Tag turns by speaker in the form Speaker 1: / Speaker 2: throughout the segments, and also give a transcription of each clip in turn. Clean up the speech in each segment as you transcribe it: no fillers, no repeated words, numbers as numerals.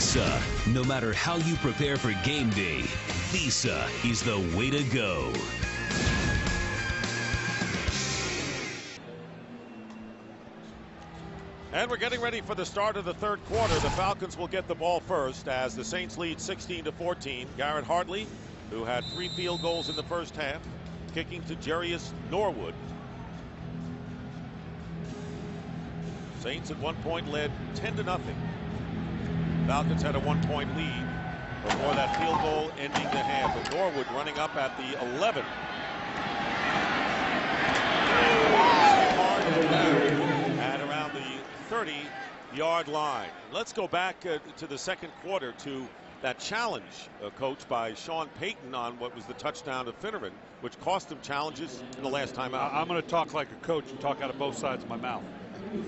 Speaker 1: Visa. No matter how you prepare for game day, Visa is the way to go.
Speaker 2: And we're getting ready for the start of the third quarter. The Falcons will get the ball first as the Saints lead 16-14. Garrett Hartley, who had 3 field goals in the first half, kicking to Jarius Norwood. Saints at one point led 10-0. Falcons had a 1-point lead before that field goal ending the half. But Norwood running up at the 11. At around the 30-yard line. Let's go back to the second quarter to that challenge, coach, by Sean Payton on what was the touchdown to Finneran, which cost him challenges in the last time out.
Speaker 3: I'm going to talk like a coach and talk out of both sides of my mouth.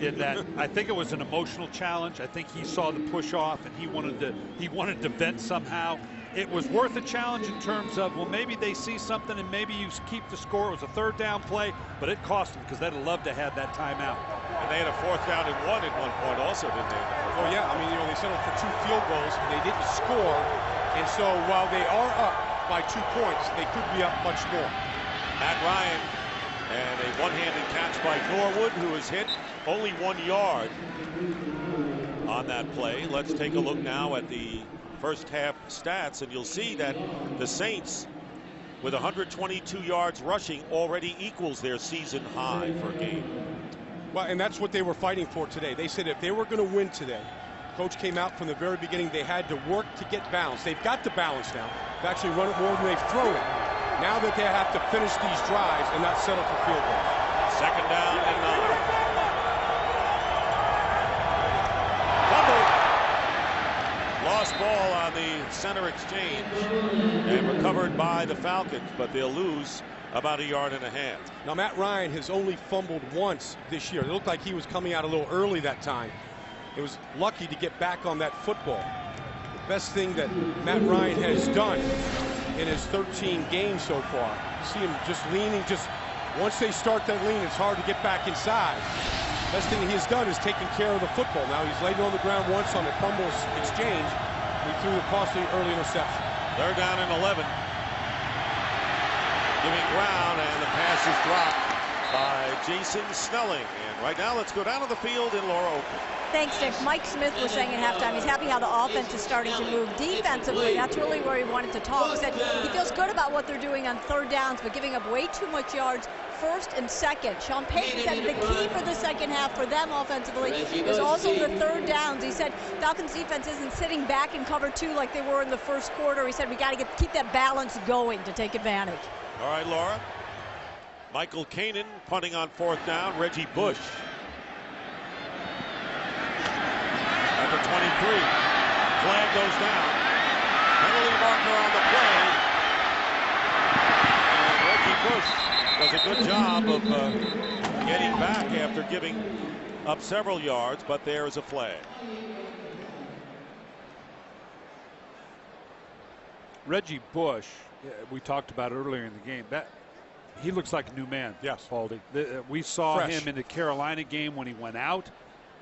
Speaker 3: In that, I think it was an emotional challenge. I think he saw the push off and he wanted to vent somehow. It was worth a challenge in terms of, well, maybe they see something and maybe you keep the score. It was a third down play, but it cost them because they'd have loved to have that timeout.
Speaker 2: And they had a 4th down and 1 at one point also, didn't they?
Speaker 4: Oh, yeah. I mean, they settled for 2 field goals. They didn't score. And so while they are up by 2 points, they could be up much more.
Speaker 2: Matt Ryan and a one-handed catch by Norwood, who is hit only 1 yard on that play. Let's take a look now at the first half stats, and you'll see that the Saints, with 122 yards rushing, already equals their season high for a game.
Speaker 4: Well, and that's what they were fighting for today. They said if they were going to win today, coach came out from the very beginning, they had to work to get balance. They've got the balance now. They've actually run it more than they've thrown it. Now that they have to finish these drives and not settle for field goals.
Speaker 2: Second down and 9. Lost ball on the center exchange and recovered by the Falcons, but they'll lose about 1.5 yards.
Speaker 4: Now Matt Ryan has only fumbled once this year. It looked like he was coming out a little early that time. It was lucky to get back on that football. The best thing that Matt Ryan has done in his 13 games so far. You see him just leaning, once they start that lean, it's hard to get back inside. Best thing he has done is taking care of the football. Now he's laid it on the ground once on a fumble exchange. He threw the costly early interception.
Speaker 2: They're down in 11. Giving ground, and the pass is dropped by Jason Snelling. And right now, let's go down to the field in Laura Oakland.
Speaker 5: Thanks, Nick. Mike Smith was saying at halftime he's happy how the offense is starting to move defensively. That's really where he wanted to talk. He said he feels good about what they're doing on third downs, but giving up way too much yards first and second. Sean Payton said the key for the second half for them offensively is also the third downs. He said Falcons defense isn't sitting back in cover 2 like they were in the first quarter. He said we got to keep that balance going to take advantage.
Speaker 2: All right, Laura. Michael Kanan punting on 4th down. Reggie Bush at the 23. Flag goes down. Penalty marker on the play. And Reggie Bush does a good job of getting back after giving up several yards, but there is a flag.
Speaker 3: Reggie Bush, we talked about earlier in the game, that he looks like a new man.
Speaker 4: Yes,
Speaker 3: Baldy. We saw
Speaker 4: Fresh.
Speaker 3: him in the Carolina game when he went out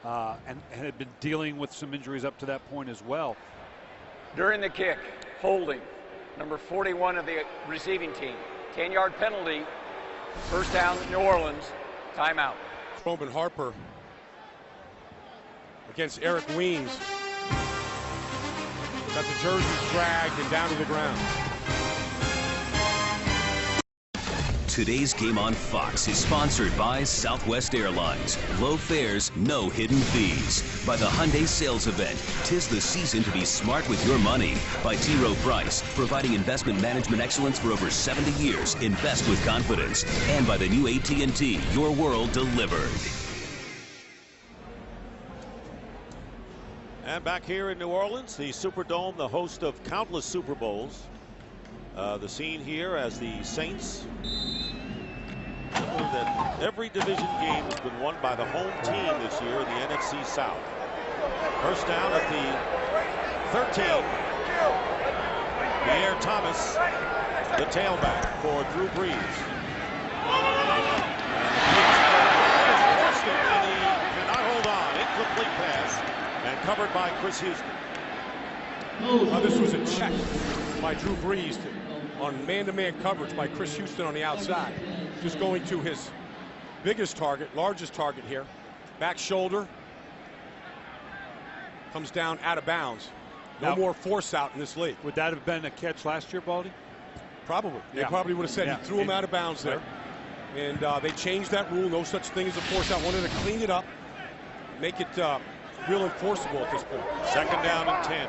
Speaker 3: and had been dealing with some injuries up to that point as well.
Speaker 6: During the kick, holding, number 41 of the receiving team. 10-yard penalty, first down, New Orleans, timeout.
Speaker 4: Roman Harper against Eric Weems. Got the jerseys dragged and down to the ground.
Speaker 1: Today's game on Fox is sponsored by Southwest Airlines. Low fares, no hidden fees. By the Hyundai Sales Event. 'Tis the season to be smart with your money. By T. Rowe Price, providing investment management excellence for over 70 years. Invest with confidence. And by the new AT&T, your world delivered.
Speaker 2: And back here in New Orleans, the Superdome, the host of countless Super Bowls. The scene here as the Saints, that every division game has been won by the home team this year in the NFC South. First down at the 13. Pierre Thomas, the tailback for Drew Brees. And he cannot hold on. Incomplete pass and covered by Chris Houston.
Speaker 4: This was a check by Drew Brees on man-to-man coverage by Chris Houston on the outside. Just going to his biggest target, largest target here. Back shoulder. Comes down out of bounds. No more force out in this league.
Speaker 3: Would that have been a catch last year, Baldy?
Speaker 4: Probably. They probably would have said he threw him out of bounds there. And they changed that rule. No such thing as a force out. Wanted to clean it up. Make it real enforceable at this point.
Speaker 2: Second down and 10.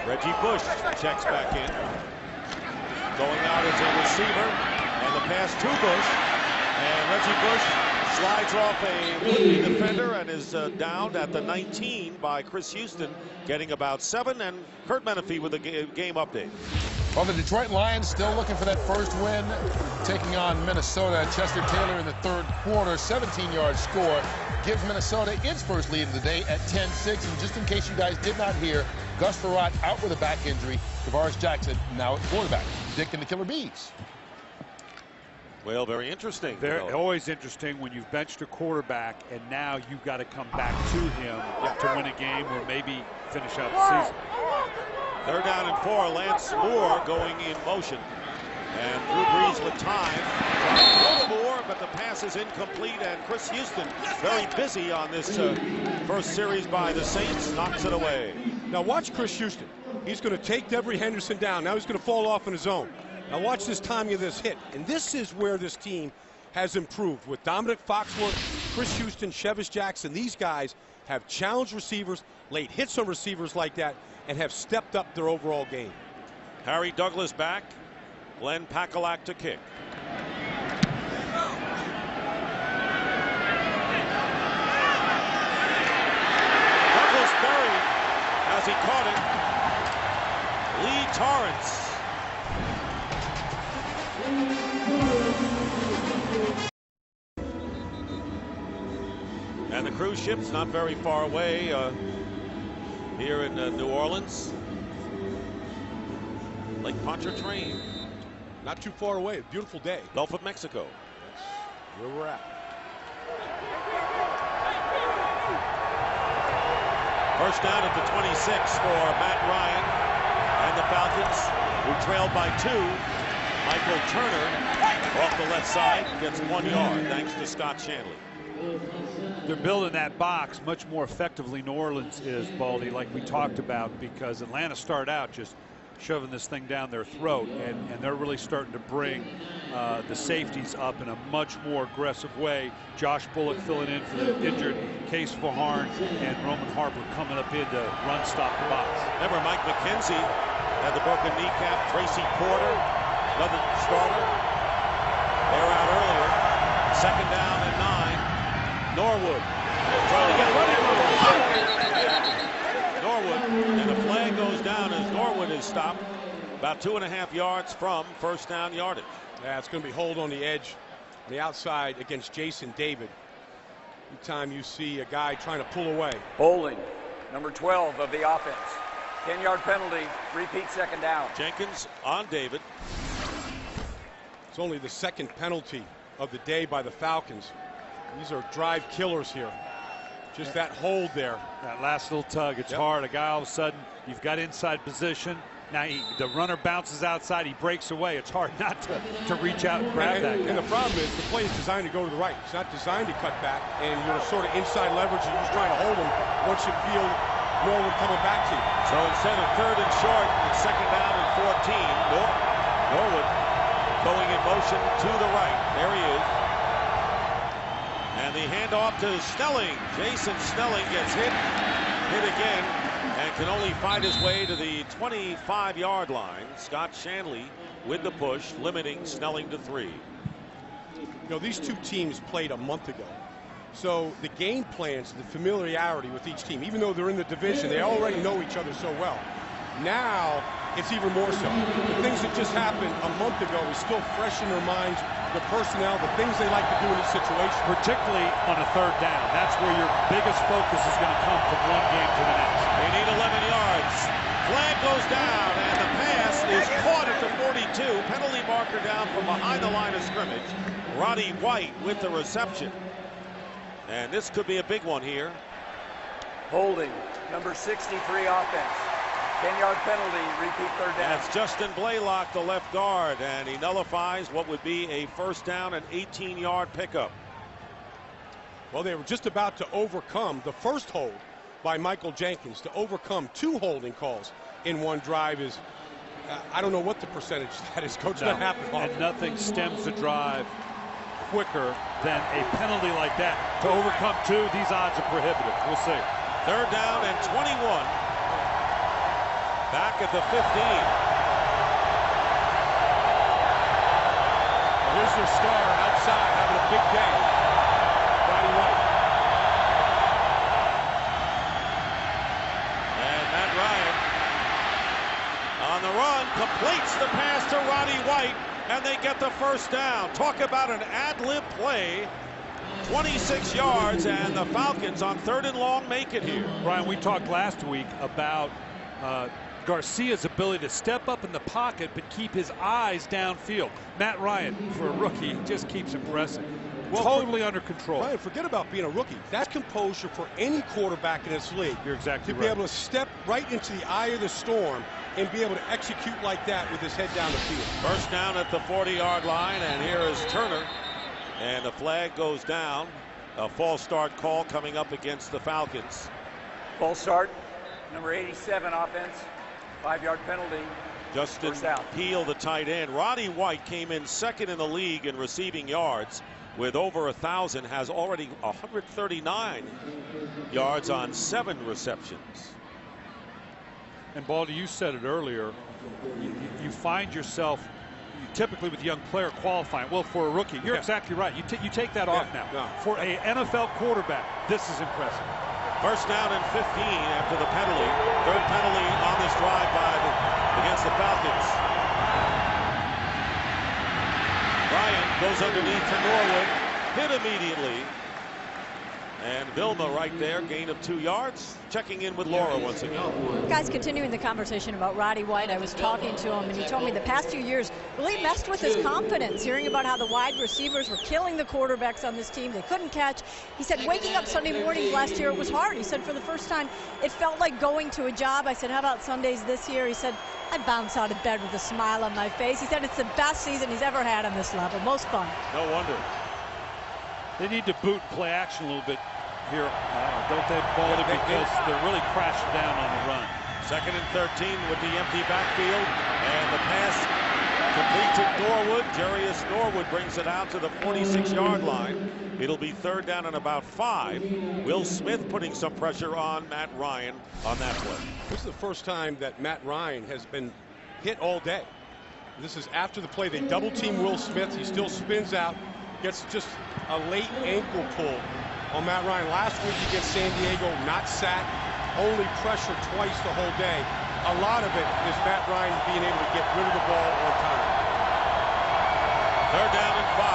Speaker 2: Reggie Bush checks back in. Going out as a receiver. And the pass to Bush. And Reggie Bush slides off a would-be defender and is downed at the 19 by Chris Houston, getting about 7. And Kurt Menefee with a game update.
Speaker 7: Well, the Detroit Lions still looking for that first win, taking on Minnesota. Chester Taylor in the third quarter, 17-yard score, gives Minnesota its first lead of the day at 10-6. And just in case you guys did not hear, Gus Frerotte out with a back injury. Tavares Jackson now at quarterback. Dick and the Killer Bees.
Speaker 2: Well, very interesting.
Speaker 3: Always interesting when you've benched a quarterback and now you've got to come back to him to win a game or maybe finish out the season.
Speaker 2: Third down and 4. Lance Moore going in motion. And Drew Brees with time. Trying to throw to Moore, but the pass is incomplete. And Chris Houston, very busy on this first series by the Saints, knocks it away.
Speaker 4: Now watch Chris Houston. He's going to take Devery Henderson down. Now he's going to fall off in his own. Now watch this timing of this hit. And this is where this team has improved. With Dominic Foxworth, Chris Houston, Chevis Jackson, these guys have challenged receivers, laid hits on receivers like that, and have stepped up their overall game.
Speaker 2: Harry Douglas back. Glenn Pakalak to kick. Douglas buried as he caught it. Lee Torrance. And the cruise ship's not very far away here in New Orleans. Lake Pontchartrain.
Speaker 4: Not too far away. Beautiful day.
Speaker 2: Gulf of Mexico.
Speaker 4: That's where we're at.
Speaker 2: First down at the 26 for Matt Ryan and the Falcons, who trailed by 2. Michael Turner off the left side gets 1 yard thanks to Scott Shanley.
Speaker 3: They're building that box much more effectively. New Orleans is, Baldy, like we talked about, because Atlanta started out just shoving this thing down their throat, and they're really starting to bring the safeties up in a much more aggressive way. Josh Bullock filling in for the injured Case Vaughan, and Roman Harper coming up in to run stop the box.
Speaker 2: Remember, Mike McKenzie had the broken kneecap. Tracy Porter, another starter. They're out earlier. Second down and 9. Norwood trying to get Norwood, and the flag goes down as Norwood is stopped about 2.5 yards from first down yardage.
Speaker 4: Yeah, it's going to be hold on the edge, on the outside against Jason David. Anytime you see a guy trying to pull away.
Speaker 6: Holding, number 12 of the offense. 10-yard penalty, repeat second down.
Speaker 2: Jenkins on David.
Speaker 4: It's only the second penalty of the day by the Falcons. These are drive killers here. Just that hold there.
Speaker 3: That last little tug, it's hard. A guy all of a sudden, you've got inside position. Now the runner bounces outside, he breaks away. It's hard not to reach out and grab that guy.
Speaker 4: And the problem is the play is designed to go to the right. It's not designed to cut back, and you're sort of inside leverage, and you're just trying to hold him once you feel Norwood coming back to you.
Speaker 2: So instead of third and short, it's second down and 14. Norwood going in motion to the right. There he is. And the handoff to Snelling. Jason Snelling gets hit again, and can only find his way to the 25-yard line. Scott Shanley with the push, limiting Snelling to 3.
Speaker 4: You know, these two teams played a month ago. So the game plans, the familiarity with each team, even though they're in the division, they already know each other so well. Now it's even more so. The things that just happened a month ago is still fresh in their minds. The personnel, the things they like to do in these situations.
Speaker 3: Particularly on a third down. That's where your biggest focus is going to come from one game to the next.
Speaker 2: They need 11 yards. Flag goes down, and the pass is caught at the 42. Penalty marker down from behind the line of scrimmage. Roddy White with the reception. And this could be a big one here.
Speaker 6: Holding, number 63 offense. 10-yard penalty, repeat third down.
Speaker 2: That's Justin Blaylock, the left guard, and he nullifies what would be a first down and 18-yard pickup.
Speaker 4: Well, they were just about to overcome the first hold by Michael Jenkins. To overcome 2 holding calls in one drive is, I don't know what the percentage that is, Coach.
Speaker 3: No.
Speaker 4: That happened.
Speaker 3: And nothing stems the drive quicker than a penalty like that. To overcome 2, these odds are prohibitive. We'll see.
Speaker 2: Third down and 21. Back at the 15.
Speaker 4: Well, here's their star outside having a big day. Roddy White.
Speaker 2: And Matt Ryan on the run completes the pass to Roddy White, and they get the first down. Talk about an ad-lib play. 26 yards, and the Falcons on 3rd and long make it here.
Speaker 3: Brian, we talked last week about Garcia's ability to step up in the pocket but keep his eyes downfield. Matt Ryan, for a rookie, just keeps impressing. Well, totally under control.
Speaker 4: Ryan, forget about being a rookie. That's composure for any quarterback in this league.
Speaker 3: You're exactly
Speaker 4: right.
Speaker 3: To
Speaker 4: be able to step right into the eye of the storm and be able to execute like that with his head down the field.
Speaker 2: First down at the 40-yard line, and here is Turner. And the flag goes down. A false start call coming up against the Falcons.
Speaker 6: False start, number 87 offense. 5-yard penalty.
Speaker 2: Justin Peel, the tight end. Roddy White came in 2nd in the league in receiving yards with over 1,000, has already 139 yards on 7 receptions.
Speaker 3: And Baldy, you said it earlier, you find yourself typically with a young player qualifying. Well, for a rookie, you're exactly right. You take that off now.
Speaker 4: No.
Speaker 3: For a NFL quarterback, this is impressive.
Speaker 2: First down and 15 after the penalty. 3rd penalty on this drive against the Falcons. Ryan goes underneath to Norwood, hit immediately. And Vilma right there, gain of 2 yards. Checking in with Laura once again.
Speaker 5: Guys, continuing the conversation about Roddy White, I was talking to him, and he told me the past few years really messed with his confidence, hearing about how the wide receivers were killing the quarterbacks on this team. They couldn't catch. He said waking up Sunday mornings last year, it was hard. He said for the first time, it felt like going to a job. I said, how about Sundays this year? He said, I bounce out of bed with a smile on my face. He said it's the best season he's ever had on this level. Most fun.
Speaker 2: No wonder.
Speaker 3: They need to boot play action a little bit here, don't they, Baldy, because they're really crashing down on the run.
Speaker 2: 2nd and 13 with the empty backfield, and the pass complete to Norwood. Jarius Norwood brings it out to the 46-yard line. It'll be 3rd down and about 5. Will Smith putting some pressure on Matt Ryan on that play.
Speaker 4: This is the first time that Matt Ryan has been hit all day. This is after the play. They double team Will Smith. He still spins out, gets just a late ankle pull on Matt Ryan. Last week against San Diego, not sacked, only pressure twice the whole day. A lot of it is Matt Ryan being able to get rid of the ball on time.
Speaker 2: 3rd down and 5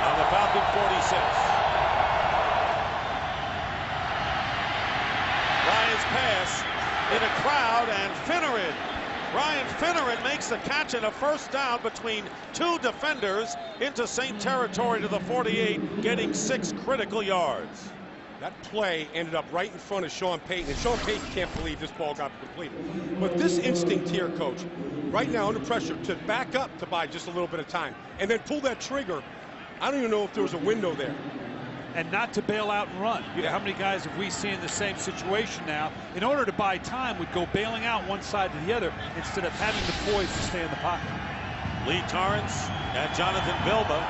Speaker 2: on the Falcon 46. Ryan's pass in a crowd, and Finneran. Ryan Finneran makes the catch and a first down between 2 defenders into Saint territory to the 48, getting 6 critical yards.
Speaker 4: That play ended up right in front of Sean Payton, and Sean Payton can't believe this ball got completed. But this instinct here, Coach, right now under pressure to back up to buy just a little bit of time and then pull that trigger, I don't even know if there was a window there.
Speaker 3: And not to bail out and run. You know, how many guys have we seen in the same situation now? In order to buy time, would go bailing out one side to the other instead of having the poise to stay in the pocket.
Speaker 2: Lee Torrance and Jonathan Vilma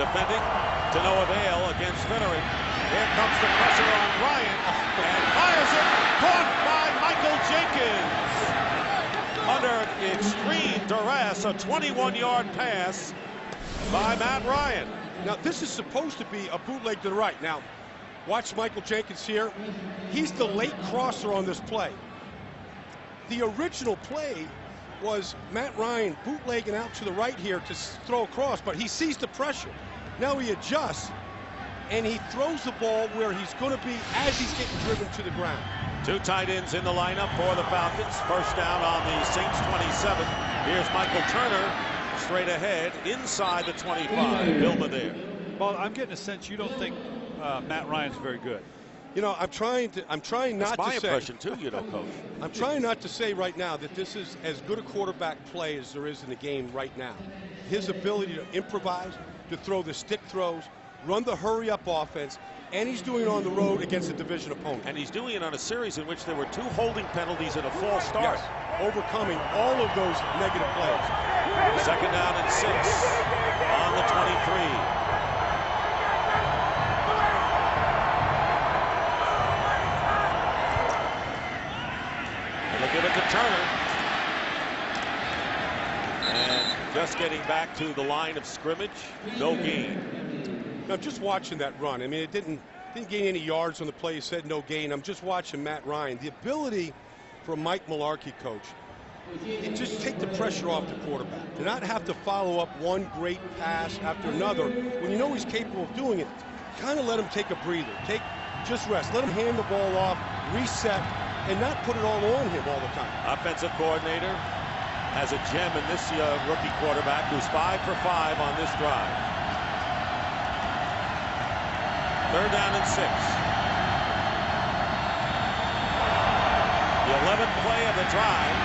Speaker 2: defending to no avail against Finneran. Here comes the pressure on Ryan, and fires it, caught by Michael Jenkins. Under extreme duress, a 21-yard pass by Matt Ryan.
Speaker 4: Now, this is supposed to be a bootleg to the right. Now, watch Michael Jenkins here. He's the late crosser on this play. The original play was Matt Ryan bootlegging out to the right here to throw across, but he sees the pressure. Now he adjusts, and he throws the ball where he's going to be as he's getting driven to the ground.
Speaker 2: 2 tight ends in the lineup for the Falcons. First down on the Saints 27. Here's Michael Turner straight ahead inside the 25. Vilma there.
Speaker 3: Well, I'm getting a sense you don't think Matt Ryan's very good.
Speaker 4: You know, I'm trying not to say.
Speaker 2: That's my impression too, you know, Coach.
Speaker 4: I'm trying not to say right now that this is as good a quarterback play as there is in the game right now. His ability to improvise, to throw the stick throws, run the hurry-up offense, and he's doing it on the road against a division opponent.
Speaker 2: And he's doing it on a series in which there were 2 holding penalties and a false start.
Speaker 4: Yes, overcoming all of those negative plays.
Speaker 2: 2nd down and 6 on the 23. Give it to Turner. And just getting back to the line of scrimmage, no gain.
Speaker 4: Now, just watching that run, I mean, it didn't gain any yards on the play. He said no gain. I'm just watching Matt Ryan. The ability for Mike Mularkey, coach, it just take the pressure off the quarterback. To not have to follow up one great pass after another. When you know he's capable of doing it, kind of let him take a breather. Just rest. Let him hand the ball off, reset, and not put it all on him all the time.
Speaker 2: Offensive coordinator has a gem in this rookie quarterback who's 5 for 5 on this drive. 3rd down and 6. The 11th play of the drive.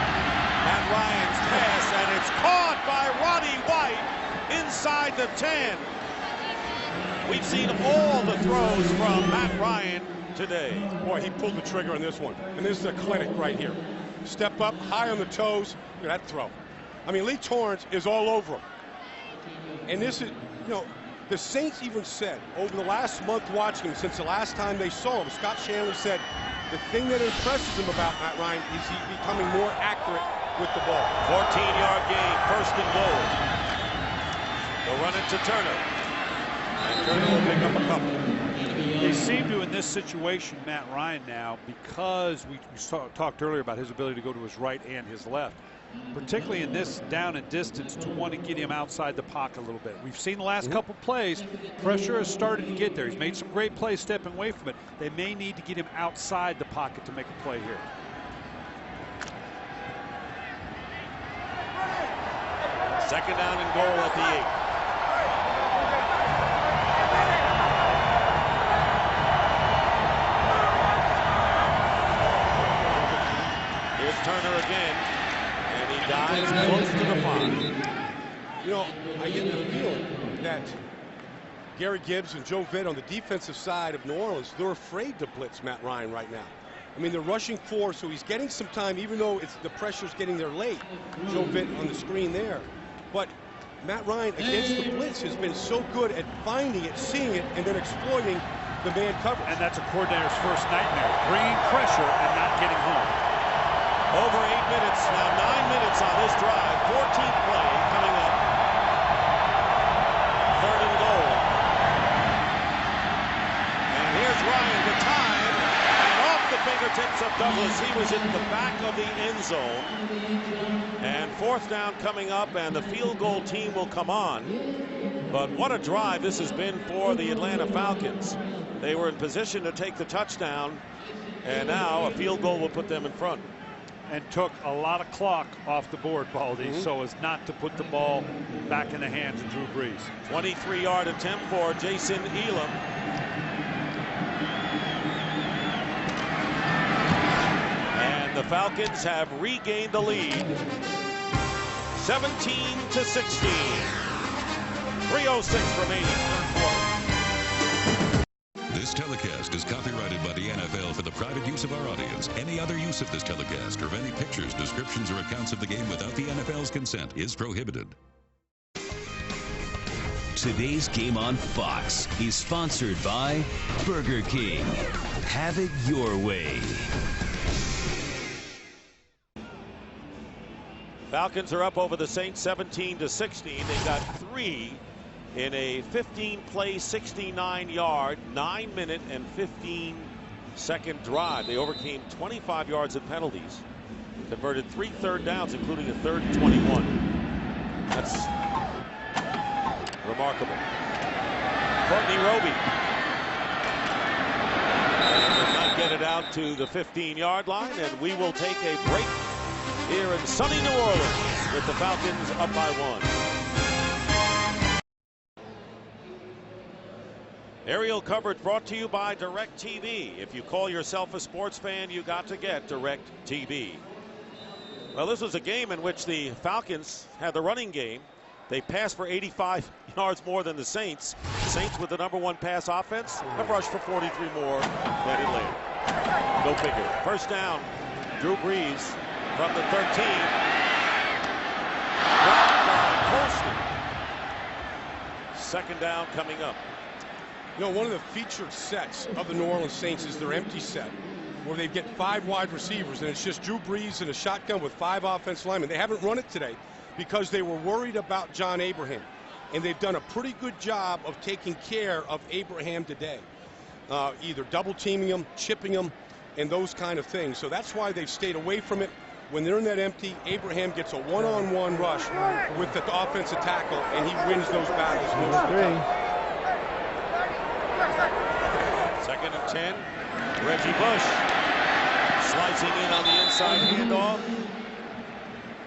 Speaker 2: Matt Ryan's pass, and it's caught by Roddy White inside the 10. We've seen all the throws from Matt Ryan today.
Speaker 4: Boy, he pulled the trigger on this one. And this is a clinic right here. Step up, high on the toes. Look at that throw. I mean, Lee Torrance is all over him. And this is, you know, the Saints even said over the last month watching him, since the last time they saw him, Scott Shanley said the thing that impresses him about Matt Ryan is he's becoming more accurate with the ball.
Speaker 2: 14-yard gain, 1st and goal. They'll run it to Turner. And Turner will pick up a couple.
Speaker 3: They seem to, in this situation, Matt Ryan now, because we talked earlier about his ability to go to his right and his left, particularly in this down and distance, to want to get him outside the pocket a little bit. We've seen the last couple plays, pressure has started to get there. He's made some great plays stepping away from it. They may need to get him outside the pocket to make a play here.
Speaker 2: Second down and goal at the 8. Turner again, and he dives close to the 5.
Speaker 4: You know, I get the feeling that Gary Gibbs and Joe Vitt on the defensive side of New Orleans, they're afraid to blitz Matt Ryan right now. I mean, they're rushing 4, so he's getting some time, even though the pressure's getting there late. Joe Vitt on the screen there. But Matt Ryan against the blitz has been so good at finding it, seeing it, and then exploiting the man coverage.
Speaker 3: And that's a coordinator's first nightmare, bringing pressure and not getting home.
Speaker 2: Over 8 minutes, now 9 minutes on this drive. 14th play coming up. 3rd and goal. And here's Ryan, the time, and off the fingertips of Douglas. He was in the back of the end zone. And 4th down coming up, and the field goal team will come on. But what a drive this has been for the Atlanta Falcons. They were in position to take the touchdown, and now a field goal will put them in front.
Speaker 3: And took a lot of clock off the board, Baldy, so as not to put the ball back in the hands of Drew Brees.
Speaker 2: 23-yard attempt for Jason Elam. And the Falcons have regained the lead. 17-16. 3:06 remaining third quarter.
Speaker 8: This telecast is copyrighted by the NFL for the private use of our audience. Any other use of this telecast or of any pictures, descriptions, or accounts of the game without the NFL's consent is prohibited.
Speaker 1: Today's game on Fox is sponsored by Burger King. Have it your way.
Speaker 2: Falcons are up over the Saints 17-16. They got 3 in a 15-play, 69-yard, 9-minute, and 15-second drive. They overcame 25 yards of penalties, converted 3 third downs, including a 3rd and 21. That's remarkable. Courtney Roby does not get it out to the 15-yard line, and we will take a break here in sunny New Orleans with the Falcons up by 1. Aerial coverage brought to you by DirecTV. If you call yourself a sports fan, you got to get DirecTV. Well, this was a game in which the Falcons had the running game. They passed for 85 yards more than the Saints. The Saints, with the #1 pass offense, have rushed for 43 more than Atlanta. Go figure. First down, Drew Brees from the 13. Blocked by Colston. Second down coming up.
Speaker 4: You know, one of the featured sets of the New Orleans Saints is their empty set, where they get 5 wide receivers, and it's just Drew Brees in a shotgun with 5 offensive linemen. They haven't run it today because they were worried about John Abraham, and they've done a pretty good job of taking care of Abraham today, either double teaming him, chipping him, and those kind of things. So that's why they've stayed away from it. When they're in that empty, Abraham gets a one-on-one rush with the offensive tackle, and he wins those battles most of the time.
Speaker 2: 2nd and 10. Reggie Bush slicing in on the inside handoff.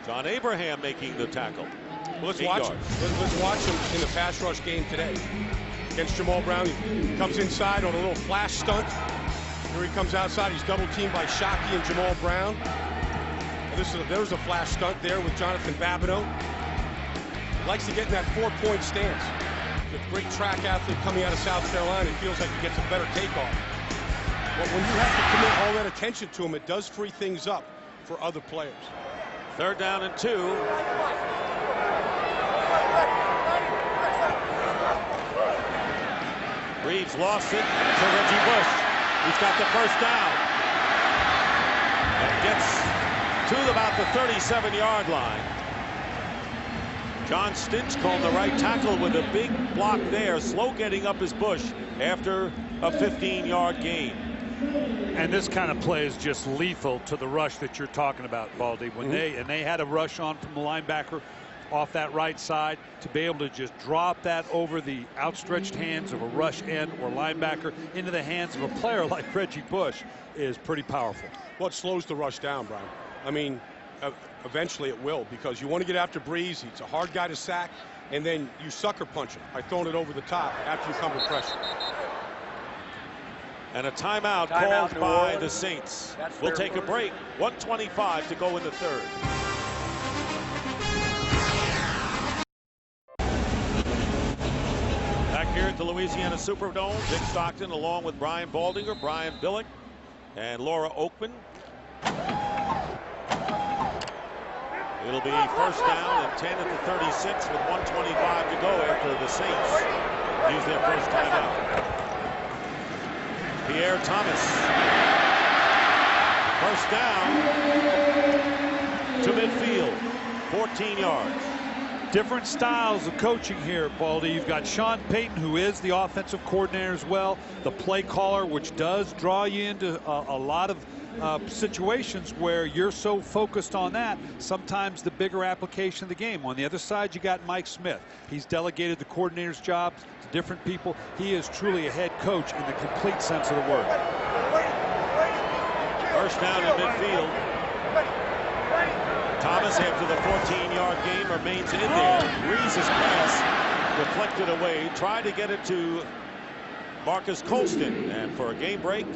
Speaker 2: John Abraham making the tackle.
Speaker 4: Well, let's watch him in the pass rush game today against Jamal Brown. He comes inside on a little flash stunt. Here he comes outside. He's double teamed by Shockey and Jamal Brown. There's a flash stunt there with Jonathan Babineau. He likes to get in that 4-point stance. He's a great track athlete coming out of South Carolina. He feels like he gets a better takeoff. But when you have to commit all that attention to him, it does free things up for other players.
Speaker 2: 3rd down and 2. Reeves lost it to Reggie Bush. He's got the first down. And gets to about the 37-yard line. John Stinchcomb, the right tackle, with a big block there. Slow getting up his Bush after a 15-yard gain.
Speaker 3: And this kind of play is just lethal to the rush that you're talking about, Baldy. When they had a rush on from the linebacker off that right side, to be able to just drop that over the outstretched hands of a rush end or linebacker into the hands of a player like Reggie Bush is pretty powerful.
Speaker 4: Well, it slows the rush down, Brian. I mean, eventually it will, because you want to get after Brees. He's a hard guy to sack, and then you sucker punch him by throwing it over the top after you come with pressure.
Speaker 2: And a timeout called by the Saints. We'll take a break. 1:25 to go in the 3rd. Back here at the Louisiana Superdome, Dick Stockton along with Brian Baldinger, Brian Billick, and Laura Oakman. It'll be first down and 10 at the 36 with 1:25 to go after the Saints use their first timeout. Pierre Thomas. First down to midfield. 14 yards.
Speaker 3: Different styles of coaching here, Baldy. You've got Sean Payton, who is the offensive coordinator as well, the play caller, which does draw you into a lot of situations where you're so focused on that, sometimes the bigger application of the game. On the other side, you got Mike Smith. He's delegated the coordinator's jobs to different people. He is truly a head coach in the complete sense of the word.
Speaker 2: First down in midfield. Thomas, after the 14-yard gain, remains in there. Reeves' pass deflected away. Tried to get it to Marcus Colston. And for a game break,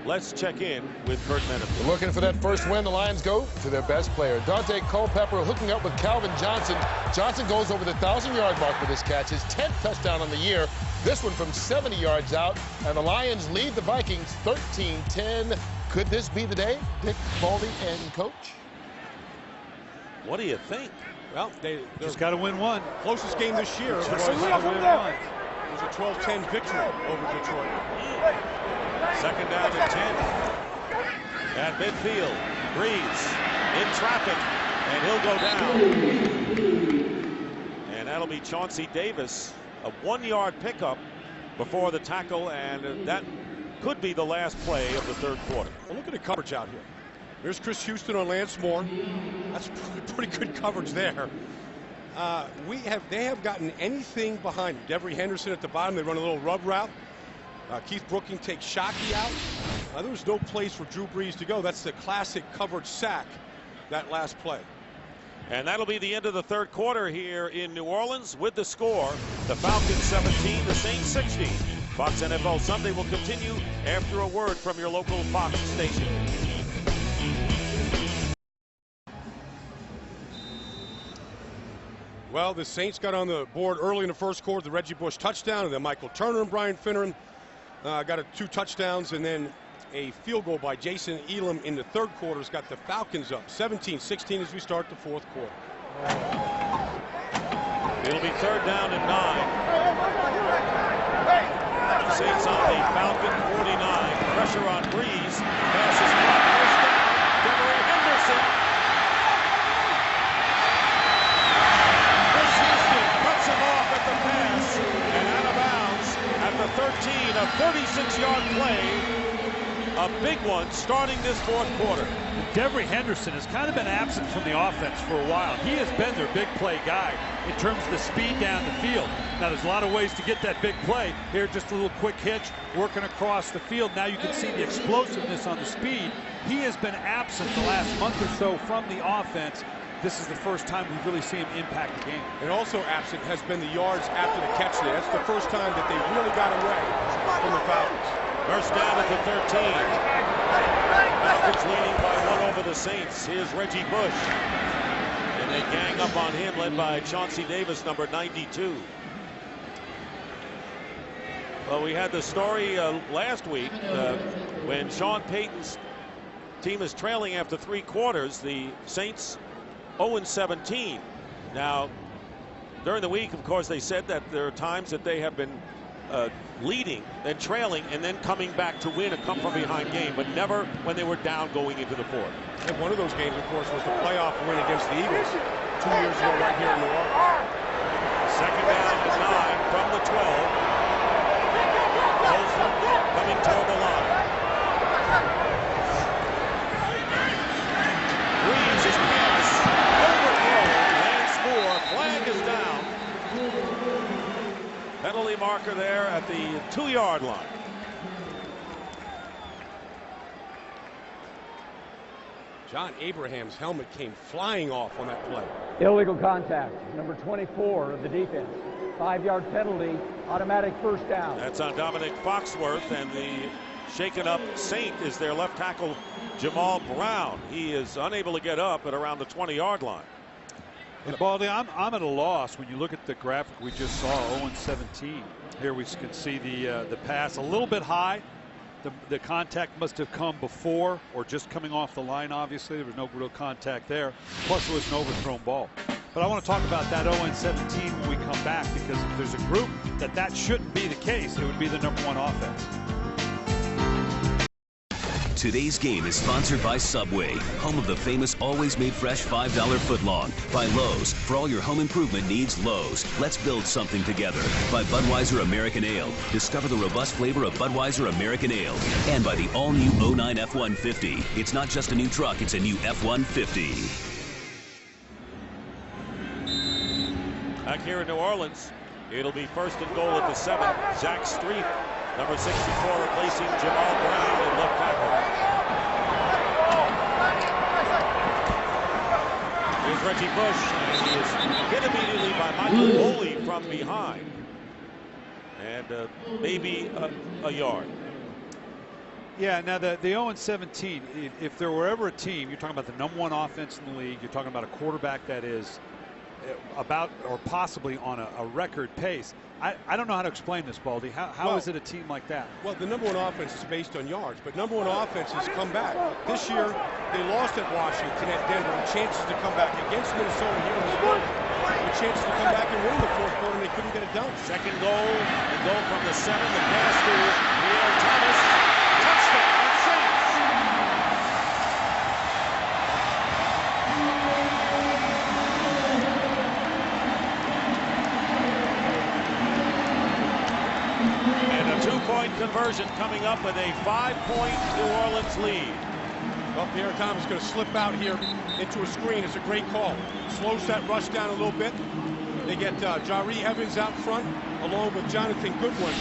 Speaker 2: let's check in with Kurt Menefee.
Speaker 7: Looking for that first win, the Lions go to their best player. Dante Culpepper hooking up with Calvin Johnson. Johnson goes over the 1,000-yard mark with this catch. His 10th touchdown on the year. This one from 70 yards out. And the Lions lead the Vikings 13-10. Could this be the day, Dick, Baldy, and Coach?
Speaker 2: What do you think?
Speaker 4: Well, they
Speaker 3: just got to win one.
Speaker 4: Closest game this year was a 12-10 victory over Detroit.
Speaker 2: 2nd down and 10. At midfield, Brees in traffic, and he'll go down. And that'll be Chauncey Davis. A 1-yard pickup before the tackle, and that could be the last play of the 3rd quarter.
Speaker 4: Well, look at the coverage out here. There's Chris Houston on Lance Moore. That's pretty good coverage there. They have gotten anything behind him. Devery Henderson at the bottom. They run a little rub route. Keith Brooking takes Shockey out. There was no place for Drew Brees to go. That's the classic covered sack, that last play.
Speaker 2: And that'll be the end of the 3rd quarter here in New Orleans with the score. The Falcons 17, the Saints 16. Fox NFL Sunday will continue after a word from your local Fox station.
Speaker 4: Well, the Saints got on the board early in the first quarter, the Reggie Bush touchdown, and then Michael Turner and Brian Finneran got 2 touchdowns, and then a field goal by Jason Elam in the third quarter has got the Falcons up 17-16 as we start the fourth quarter.
Speaker 2: It'll be 3rd down and 9. Saints on the Falcon 49. Pressure on Breeze. Passes caught. First down. Devery Henderson. Chris Houston cuts him off at the pass and out of bounds at the 13. A 36-yard play. A big one starting this fourth quarter.
Speaker 3: Devery Henderson has kind of been absent from the offense for a while. He has been their big play guy in terms of the speed down the field. Now, there's a lot of ways to get that big play. Here, just a little quick hitch, working across the field. Now you can see the explosiveness on the speed. He has been absent the last month or so from the offense. This is the first time we've really seen him impact the game.
Speaker 4: And also absent has been the yards after the catch there. That's the first time that they really got away from the Falcons.
Speaker 2: First down at the 13. Falcons leading by 1 over the Saints. Here's Reggie Bush. And they gang up on him, led by Chauncey Davis, number 92. Well, we had the story last week when Sean Payton's team is trailing after 3 quarters. The Saints 0-17. Now, during the week, of course, they said that there are times that they have been leading, then trailing, and then coming back to win a come-from-behind game, but never when they were down going into the fourth.
Speaker 4: And one of those games, of course, was the playoff win against the Eagles 2 years ago right here in New Orleans.
Speaker 2: 2nd down and 9 from the 12. Colson coming toward the line. Reeves his pass. Overthrown. Lance Moore. Flag is down. Penalty marker there at the 2-yard line.
Speaker 4: John Abraham's helmet came flying off on that play.
Speaker 6: Illegal contact, number 24 of the defense. 5-yard penalty, automatic first down.
Speaker 2: That's on Dominic Foxworth, and the shaken up Saint is their left tackle, Jamal Brown. He is unable to get up at around the 20-yard line.
Speaker 3: And Baldy, I'm at a loss when you look at the graphic we just saw, 0-17. Here we can see the pass a little bit high. The contact must have come before or just coming off the line, obviously. There was no real contact there. Plus, it was an overthrown ball. But I want to talk about that 0-17 when we come back, because if there's a group that shouldn't be the case, it would be the #1 offense.
Speaker 1: Today's game is sponsored by Subway, home of the famous always made fresh $5 footlong. By Lowe's, for all your home improvement needs, Lowe's. Let's build something together. By Budweiser American Ale. Discover the robust flavor of Budweiser American Ale. And by the all-new 09 F-150. It's not just a new truck, it's a new F-150.
Speaker 2: Back here in New Orleans, it'll be 1st and goal at the 7. Zach Street, number 64, replacing Jamal Brown at left tackle. Here's Reggie Bush, and he is hit immediately by Michael Boley from behind. And maybe a yard.
Speaker 3: Yeah, now the 0-17, if there were ever a team, you're talking about the #1 offense in the league, you're talking about a quarterback that is about or possibly on a record pace. I don't know how to explain this, Baldy. How is it a team like that?
Speaker 4: Well, the #1 offense is based on yards, but #1 offense has come back. This year, they lost at Washington, at Denver, with chances to come back against Minnesota here in this building. With chances to come back and win the fourth quarter, and they couldn't get it done.
Speaker 2: 2nd goal, the goal from the 7, the pass to Neil Thomas. Touchdown, Saints! Two-point conversion coming up with a 5-point New Orleans lead.
Speaker 4: Well, Pierre Thomas is going to slip out here into a screen. It's a great call. Slows that rush down a little bit. They get Jari Evans out front along with Jonathan Goodwin.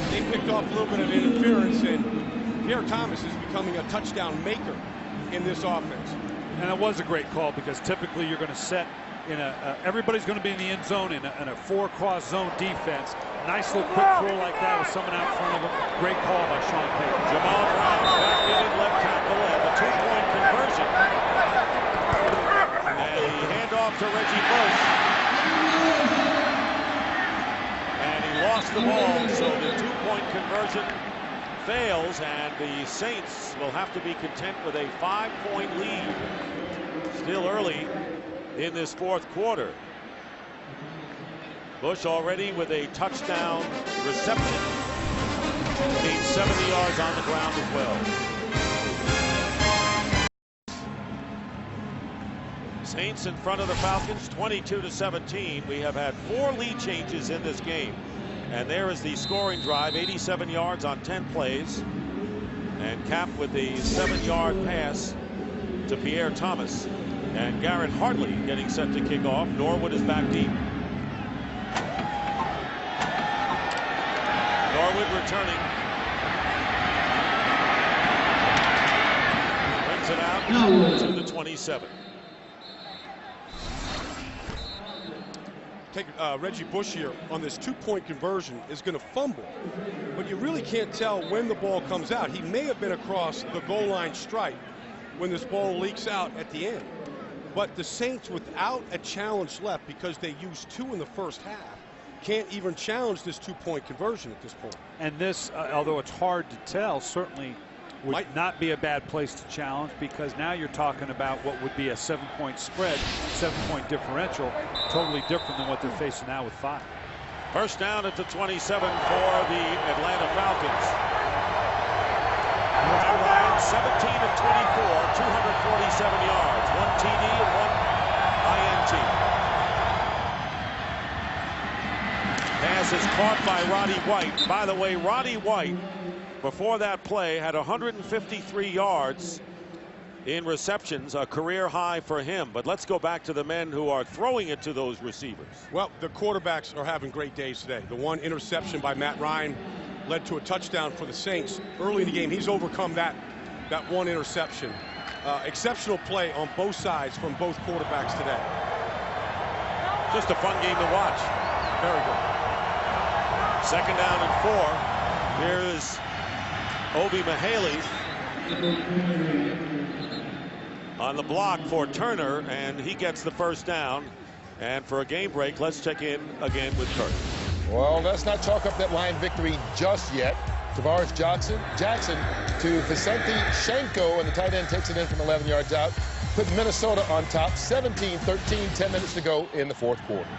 Speaker 4: They picked off a little bit of interference, and Pierre Thomas is becoming a touchdown maker in this offense.
Speaker 3: And it was a great call, because typically you're going to set in everybody's going to be in the end zone in a 4-cross zone defense. nice little quick throw like that with someone out front of him. Great call by Sean Payton.
Speaker 2: Jamal Brown back in at left tackle, and the two-point conversion. And he handoff to Reggie Bush. And he lost the ball, so the two-point conversion fails, and the Saints will have to be content with a 5-point lead. Still early in this fourth quarter. Bush already with a touchdown reception. Gained 70 yards on the ground as well. Saints in front of the Falcons, 22-17. We have had 4 lead changes in this game. And there is the scoring drive, 87 yards on 10 plays. And capped with the 7-yard pass to Pierre Thomas. And Garrett Hartley getting set to kick off. Norwood is back deep. Norwood returning. Brings it out to the 27.
Speaker 4: Take Reggie Bush here on this 2-point conversion is going to fumble, but you really can't tell when the ball comes out. He may have been across the goal line stripe when this ball leaks out at the end. But the Saints, without a challenge left, because they used 2 in the first half, can't even challenge this 2-point conversion at this point.
Speaker 3: And this, although it's hard to tell, certainly would not be a bad place to challenge, because now you're talking about what would be a 7-point spread, 7-point differential, totally different than what they're facing now with 5.
Speaker 2: First down at the 27 for the Atlanta Falcons. Matt Ryan, 17 of 24, 247 yards, 1 TD and 1 INT. Pass is caught by Roddy White. By the way, Roddy White, before that play, had 153 yards in receptions, a career high for him. But let's go back to the men who are throwing it to those receivers.
Speaker 4: Well, the quarterbacks are having great days today. The one interception by Matt Ryan led to a touchdown for the Saints early in the game. He's overcome that one interception. Exceptional play on both sides from both quarterbacks today.
Speaker 2: Just a fun game to watch.
Speaker 4: Very good.
Speaker 2: Second down and 4. Here is Obi Mihaly on the block for Turner, and he gets the first down. And for a game break, let's check in again with Kurt.
Speaker 7: Well, let's not chalk up that line victory just yet. Tavares Jackson to Vicente Shenko, and the tight end takes it in from 11 yards out. Put Minnesota on top, 17-13, 10 minutes to go in the fourth quarter.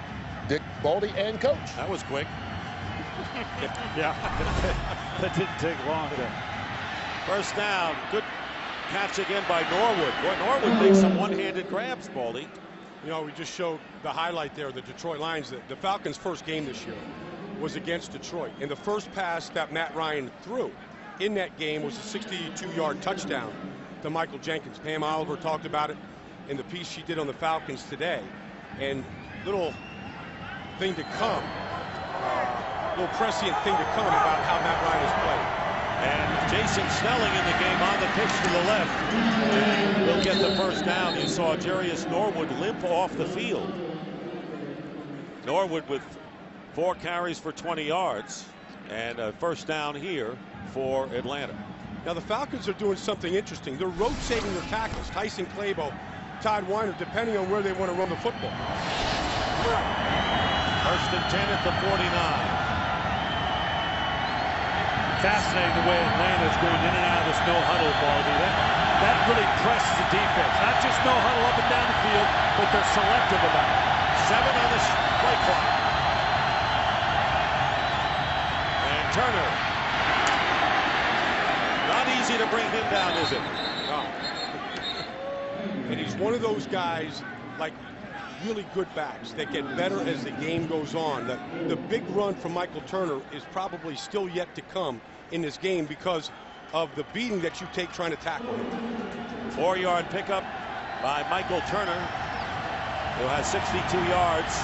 Speaker 7: Dick Baldy and coach.
Speaker 2: That was quick.
Speaker 3: Yeah, that didn't take long there.
Speaker 2: First down, good catch again by Norwood. Boy, Norwood makes some one-handed grabs, Baldy.
Speaker 4: You know, we just showed the highlight there, the Detroit Lions. The Falcons' first game this year was against Detroit. And the first pass that Matt Ryan threw in that game was a 62-yard touchdown to Michael Jenkins. Pam Oliver talked about it in the piece she did on the Falcons today. And little thing to come, little prescient thing to come about how Matt Ryan has played.
Speaker 2: And Jason Snelling in the game on the pitch to the left. And will get the first down. You saw Jarius Norwood limp off the field. Norwood with 4 carries for 20 yards. And a first down here for Atlanta.
Speaker 4: Now the Falcons are doing something interesting. They're rotating their tackles. Tyson Clabo, Todd Weiner, depending on where they want to run the football.
Speaker 2: First and 10 at the 49.
Speaker 3: Fascinating the way Atlanta's going in and out of this no-huddle ball. That really presses the defense. Not just no-huddle up and down the field, but they're selective about it.
Speaker 2: 7 on the play clock. And Turner. Not easy to bring him down, is it?
Speaker 4: No. And he's one of those guys, like really good backs, that get better as the game goes on. The big run from Michael Turner is probably still yet to come in this game because of the beating that you take trying to tackle him.
Speaker 2: 4-yard pickup by Michael Turner, who has 62 yards.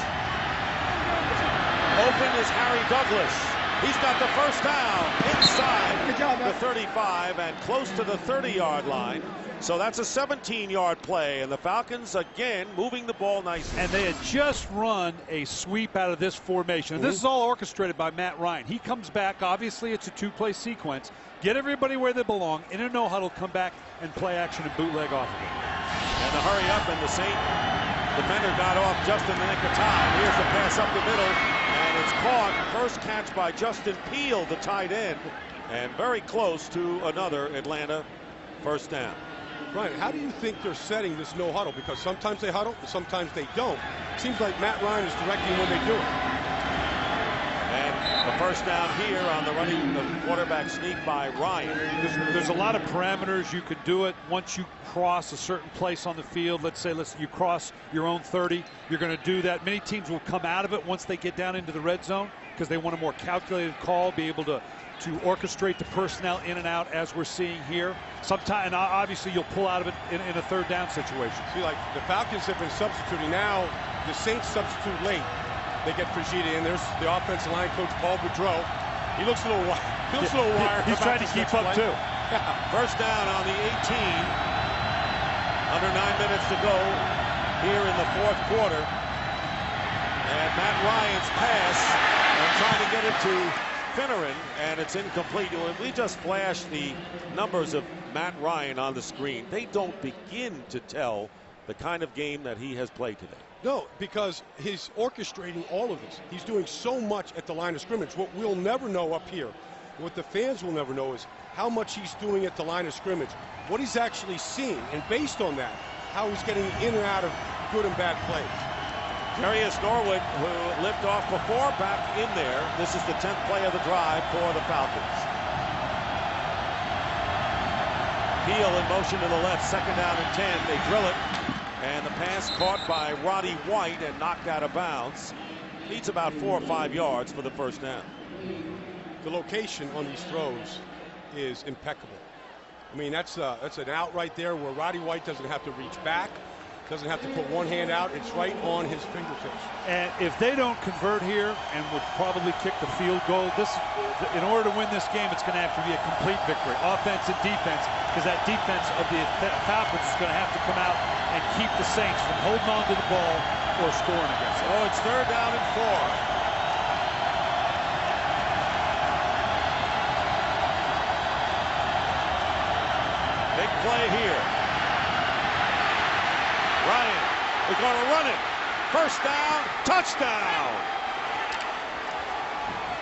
Speaker 2: Open is Harry Douglas. He's got the first down inside the 35 and close to the 30-yard line. So that's a 17-yard play, and the Falcons again moving the ball nicely.
Speaker 3: And they had just run a sweep out of this formation. And this is all orchestrated by Matt Ryan. He comes back. Obviously, it's a two-play sequence. Get everybody where they belong. In a no-huddle, come back and play action and bootleg off of it.
Speaker 2: And the hurry up, and the Saint defender got off just in the nick of time. Here's the pass up the middle, and it's caught. First catch by Justin Peele, the tight end, and very close to another Atlanta first down.
Speaker 4: Right, how do you think they're setting this no huddle? Because sometimes they huddle and sometimes they don't. Seems like Matt Ryan is directing when they do it.
Speaker 2: And the first down here on the running, the quarterback sneak by Ryan.
Speaker 3: There's a lot of parameters you could do it once you cross a certain place on the field. Let's say you cross your own 30. You're going to do that. Many teams will come out of it once they get down into the red zone because they want a more calculated call, be able to orchestrate the personnel in and out as we're seeing here. Sometimes, and obviously, you'll pull out of it in a third down situation.
Speaker 4: See, like the Falcons have been substituting. Now the Saints substitute late. They get Fajita in. There's the offensive line coach, Paul Boudreau. He looks a little wired.
Speaker 3: He's trying to keep up, too.
Speaker 2: First down on the 18. Under 9 minutes to go here in the fourth quarter. And Matt Ryan's pass, and trying to get it to Finneran, and it's incomplete. We just flashed the numbers of Matt Ryan on the screen. They don't begin to tell the kind of game that he has played today.
Speaker 4: No, because he's orchestrating all of this. He's doing so much at the line of scrimmage. What we'll never know up here, what the fans will never know, is how much he's doing at the line of scrimmage, what he's actually seeing, and based on that, how he's getting in and out of good and bad plays.
Speaker 2: Darius Norwood, who lived off before, back in there. This is the 10th play of the drive for the Falcons. Peele in motion to the left, second down and 10. They drill it, and the pass caught by Roddy White and knocked out of bounds. Needs about 4 or 5 yards for the first down.
Speaker 4: The location on these throws is impeccable. I mean, that's an out right there where Roddy White doesn't have to reach back. Doesn't have to put one hand out. It's right on his fingertips.
Speaker 3: And if they don't convert here and would probably kick the field goal, in order to win this game, it's going to have to be a complete victory, offense and defense, because that defense of the Falcons is going to have to come out and keep the Saints from holding on to the ball or scoring against them.
Speaker 2: Oh, it's third down and 4. Big play here. Ryan is going to run it. First down, touchdown.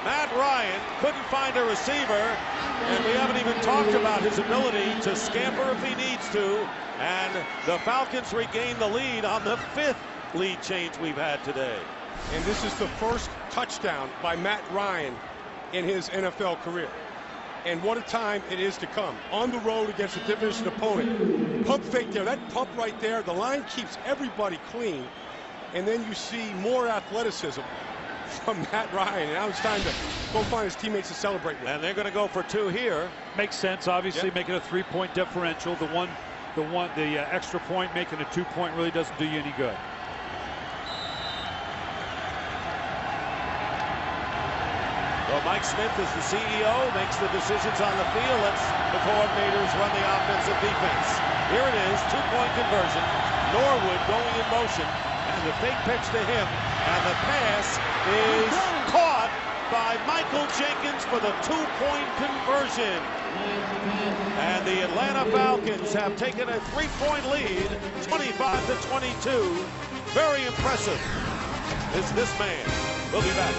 Speaker 2: Matt Ryan couldn't find a receiver, and we haven't even talked about his ability to scamper if he needs to. And the Falcons regain the lead on the 5th lead change we've had today.
Speaker 4: And this is the first touchdown by Matt Ryan in his NFL career. And what a time it is to come. On the road against a division opponent. Pump fake there. That pump right there. The line keeps everybody clean. And then you see more athleticism from Matt Ryan. And now it's time to go find his teammates to celebrate with.
Speaker 2: And they're going to go for 2 here.
Speaker 3: Makes sense, obviously, making a 3-point differential. The extra point making a 2-point really doesn't do you any good.
Speaker 2: Well, Mike Smith is the CEO, makes the decisions on the field. Lets the coordinators run the offensive defense. Here it is, 2-point conversion. Norwood going in motion, and the fake pitch to him, and the pass is caught by Michael Jenkins for the 2-point conversion. And the Atlanta Falcons have taken a 3-point lead, 25-22. Very impressive is this man. We'll be back.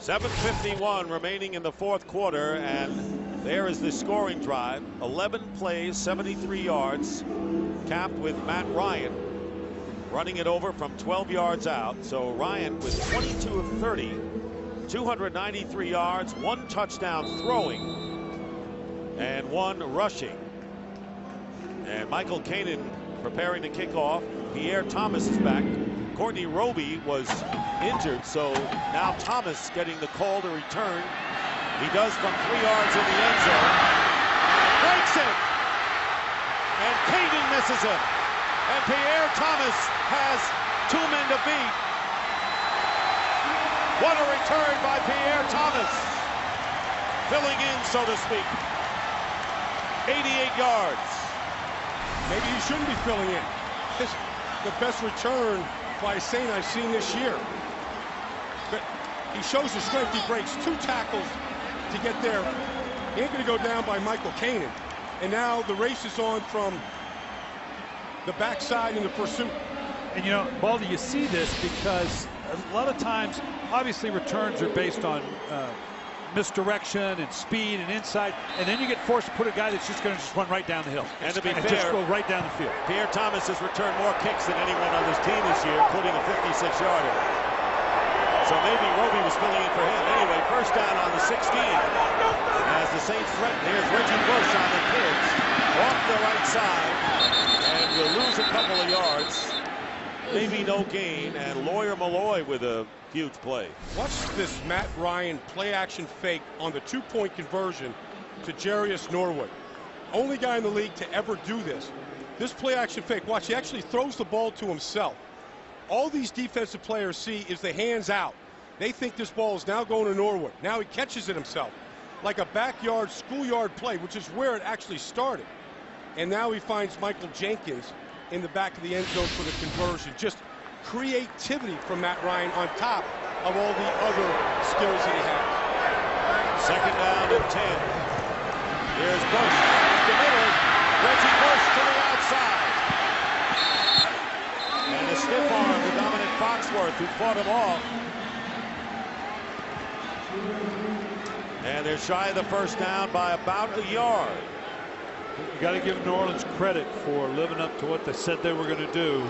Speaker 2: 7:51 remaining in the fourth quarter, and there is the scoring drive. 11 plays, 73 yards, capped with Matt Ryan running it over from 12 yards out. So Ryan with 22 of 30, 293 yards, 1 touchdown throwing, and 1 rushing. And Michael Kanan preparing to kick off. Pierre Thomas is back. Courtney Roby was injured, so now Thomas getting the call to return. He does from 3 yards in the end zone. Breaks it! And Kanan misses it. And Pierre Thomas has 2 men to beat. What a return by Pierre Thomas. filling in, so to speak. 88 yards.
Speaker 4: Maybe he shouldn't be filling in. It's the best return by a Saint I've seen this year. But he shows the strength. He breaks 2 tackles to get there. He ain't going to go down by Michael Kanan. And now the race is on from the backside in the pursuit.
Speaker 3: And you know, Baldy, you see this because a lot of times, obviously, returns are based on misdirection and speed and insight, and then you get forced to put a guy that's just going to run right down the hill.
Speaker 2: And to be fair,
Speaker 3: just go right down the field.
Speaker 2: Pierre Thomas has returned more kicks than anyone on his team this year, including a 56-yarder. So maybe Roby was filling in for him. Anyway, first down on the 16. As the Saints threaten, here's Reggie Bush on the kids. Off the right side, and we'll lose a couple of yards. Maybe no gain, and Lawyer Malloy with a huge play.
Speaker 4: Watch this Matt Ryan play-action fake on the 2-point conversion to Jarius Norwood. Only guy in the league to ever do this. This play-action fake, watch, he actually throws the ball to himself. All these defensive players see is the hands out. They think this ball is now going to Norwood. Now he catches it himself. Like a backyard, schoolyard play, which is where it actually started. And now he finds Michael Jenkins in the back of the end zone for the conversion. Just creativity from Matt Ryan on top of all the other skills that he has.
Speaker 2: Second down and 10. Here's Bush in the middle. Reggie Bush to the outside. And a stiff arm to Dominic Foxworth, who fought him off. And they're shy of the first down by about a yard.
Speaker 3: You got to give New Orleans credit for living up to what they said they were going to do,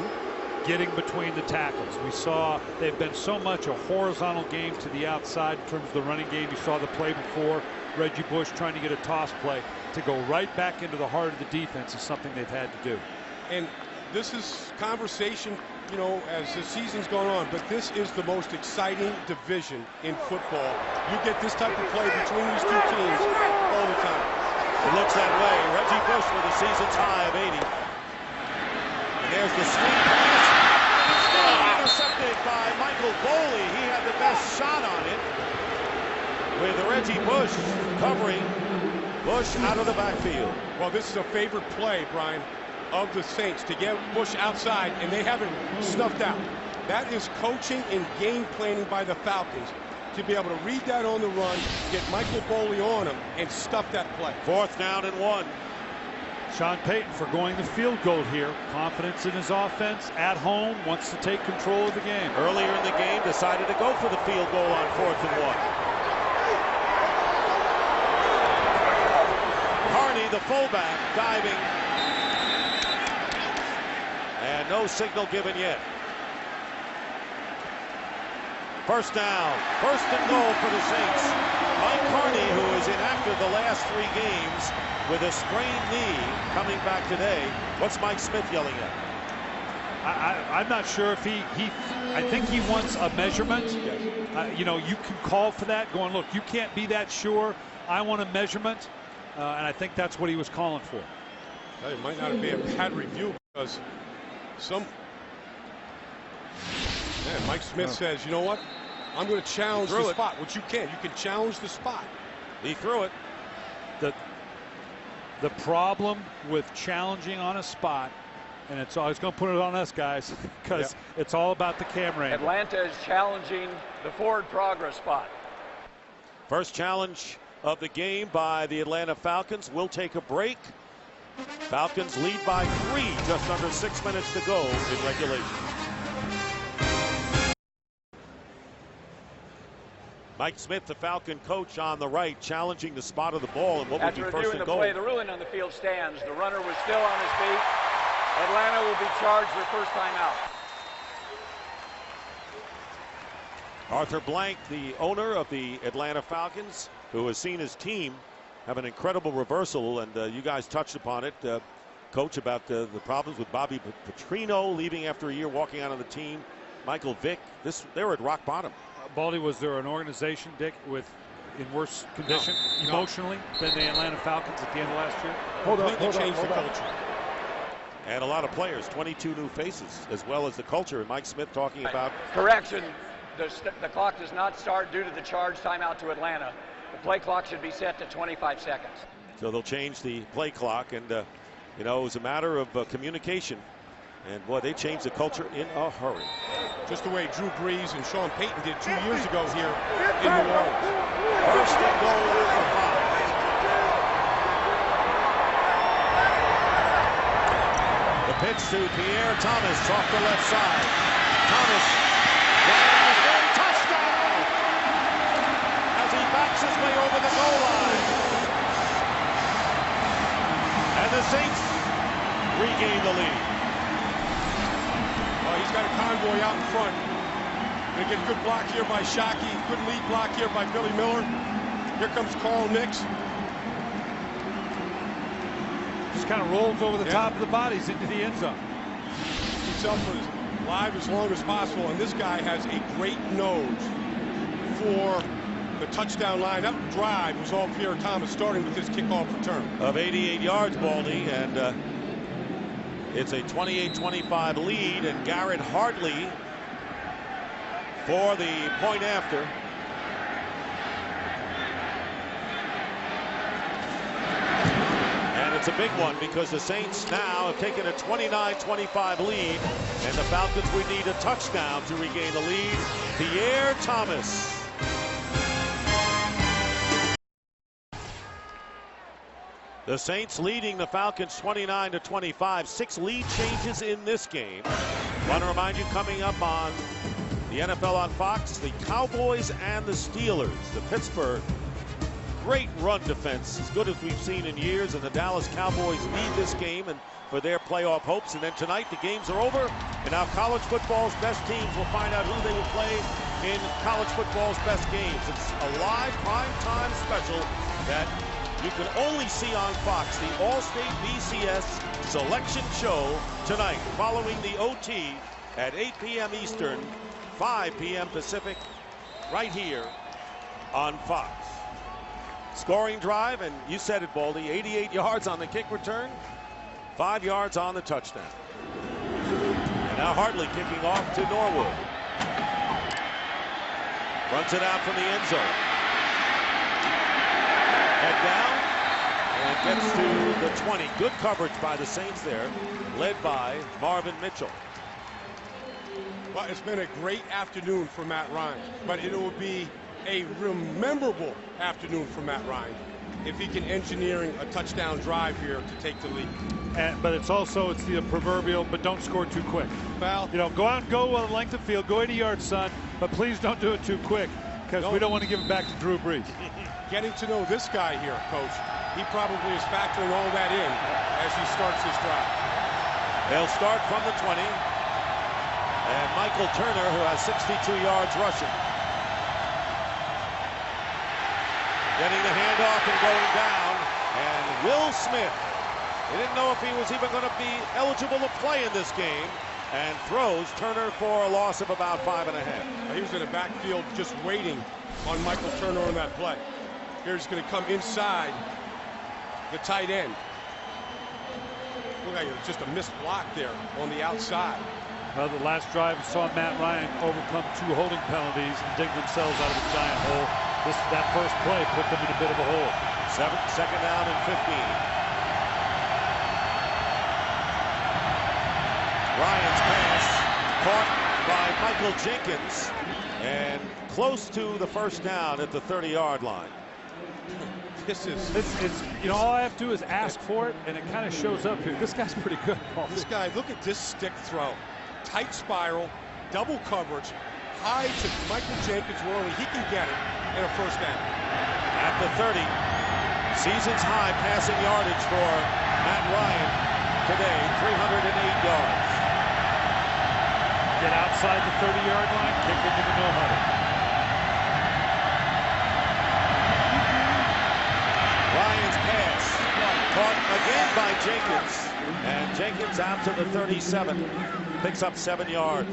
Speaker 3: getting between the tackles. We saw they've been so much a horizontal game to the outside in terms of the running game. You saw the play before, Reggie Bush trying to get a toss play. To go right back into the heart of the defense is something they've had to do.
Speaker 4: And this is conversation, you know, as the season's gone on, but this is the most exciting division in football. You get this type of play between these two teams all the time.
Speaker 2: It looks that way. Reggie Bush with a season's high of 80. And there's the screen pass. Intercepted by Michael Boley. He had the best shot on it. With Reggie Bush covering Bush out of the backfield.
Speaker 4: Well, this is a favorite play, Brian, of the Saints, to get Bush outside, and they haven't snuffed out. That is coaching and game planning by the Falcons, to be able to read that on the run, get Michael Boley on him, and stuff that play.
Speaker 2: Fourth down and 1.
Speaker 3: Sean Payton for going the field goal here. Confidence in his offense at home, wants to take control of the game.
Speaker 2: Earlier in the game, decided to go for the field goal on 4th and 1. Harney, the fullback, diving. And no signal given yet. First down, first and goal for the Saints. Mike Harney, who is inactive the last 3 games with a sprained knee, coming back today. What's Mike Smith yelling at?
Speaker 3: I'm not sure if I think he wants a measurement. You know, you can call for that, going, look, you can't be that sure. I want a measurement. And I think that's what he was calling for.
Speaker 4: It might not be a bad review, because Mike Smith says, you know what? I'm going to challenge the spot, which you can. You can challenge the spot.
Speaker 2: He threw it.
Speaker 3: The problem with challenging on a spot, and it's always going to put it on us guys, because it's all about the camera angle.
Speaker 6: Atlanta is challenging the forward progress spot.
Speaker 2: First challenge of the game by the Atlanta Falcons. We'll take a break. Falcons lead by 3, just under 6 minutes to go in regulation. Mike Smith, the Falcon coach, on the right, challenging the spot of the ball and what would be first and goal.
Speaker 6: Play, the ruling on the field stands. The runner was still on his feet. Atlanta will be charged their first time out.
Speaker 2: Arthur Blank, the owner of the Atlanta Falcons, who has seen his team have an incredible reversal, and you guys touched upon it, Coach, about the problems with Bobby Petrino leaving after a year, walking out of the team. Michael Vick, they were at rock bottom.
Speaker 3: Baldy, was there an organization, Dick, in worse condition emotionally than the Atlanta Falcons at the end of last year?
Speaker 4: Hold on. Changed the culture.
Speaker 2: And a lot of players, 22 new faces, as well as the culture. And Mike Smith talking about...
Speaker 6: Correction, the clock does not start due to the charge timeout to Atlanta. The play clock should be set to 25 seconds.
Speaker 2: So they'll change the play clock, and you know, it was a matter of communication. And boy, they changed the culture in a hurry.
Speaker 4: Just the way Drew Brees and Sean Payton did 2 years ago here in New Orleans.
Speaker 2: First and goal at the 5. The pitch to Pierre Thomas off the left side. Thomas driving his way, touchdown! As he backs his way over the goal line. And the Saints regain the lead.
Speaker 4: He's got a convoy out in front. Gonna get a good block here by Shockey. Good lead block here by Billy Miller. Here comes Carl Nix.
Speaker 3: Just kind of rolls over the top of the bodies into the end zone.
Speaker 4: Keeps up as live as long as possible, and this guy has a great nose for the touchdown line. That drive was all Pierre Thomas, starting with his kickoff return.
Speaker 2: Of 88 yards, Baldy, and it's a 28-25 lead, and Garrett Hartley for the point after. And it's a big one because the Saints now have taken a 29-25 lead, and the Falcons would need a touchdown to regain the lead. Pierre Thomas. The Saints leading the Falcons 29-25. 6 lead changes in this game. Want to remind you, coming up on the NFL on Fox, the Cowboys and the Steelers. The Pittsburgh, great run defense, as good as we've seen in years, and the Dallas Cowboys need this game and for their playoff hopes. And then tonight the games are over, and now college football's best teams will find out who they will play in college football's best games. It's a live primetime special that you can only see on Fox, the All-State BCS selection show tonight, following the OT at 8 p.m. Eastern, 5 p.m. Pacific, right here on Fox. Scoring drive, and you said it, Baldy, 88 yards on the kick return, 5 yards on the touchdown. And now Hartley kicking off to Norwood. Runs it out from the end zone. Head down and gets to the 20. Good coverage by the Saints there, led by Marvin Mitchell.
Speaker 4: Well, it's been a great afternoon for Matt Ryan, but it will be a rememberable afternoon for Matt Ryan if he can engineering a touchdown drive here to take the lead.
Speaker 3: But it's the proverbial, but don't score too quick.
Speaker 4: Well,
Speaker 3: you know, go out and go on the length of field, go 80 yards, son, but please don't do it too quick, because we don't want to give it back to Drew Brees.
Speaker 4: Getting to know this guy here, Coach, he probably is factoring all that in as he starts his drive.
Speaker 2: They'll start from the 20. And Michael Turner, who has 62 yards rushing. Getting the handoff and going down. And Will Smith, they didn't know if he was even going to be eligible to play in this game, and throws Turner for a loss of about 5.5.
Speaker 4: He was in the backfield just waiting on Michael Turner on that play. Here's going to come inside the tight end. Look like it's just a missed block there on the outside.
Speaker 3: Well, the last drive saw Matt Ryan overcome 2 holding penalties and dig themselves out of a giant hole. That first play put them in a bit of a hole.
Speaker 2: Second down and 15. Ryan's pass caught by Michael Jenkins and close to the first down at the 30-yard line.
Speaker 4: It's
Speaker 3: you know, all I have to do is ask for it, and it kind of shows up here. This guy's pretty good, Paul.
Speaker 4: This guy, look at this stick throw. Tight spiral, double coverage, high to Michael Jenkins where only he can get it, and a first down.
Speaker 2: At the 30, season's high passing yardage for Matt Ryan today, 308 yards.
Speaker 3: Get outside the 30-yard line, kick into the no-huddle.
Speaker 2: Ryan's pass caught again by Jenkins, and Jenkins out to the 37, picks up 7 yards.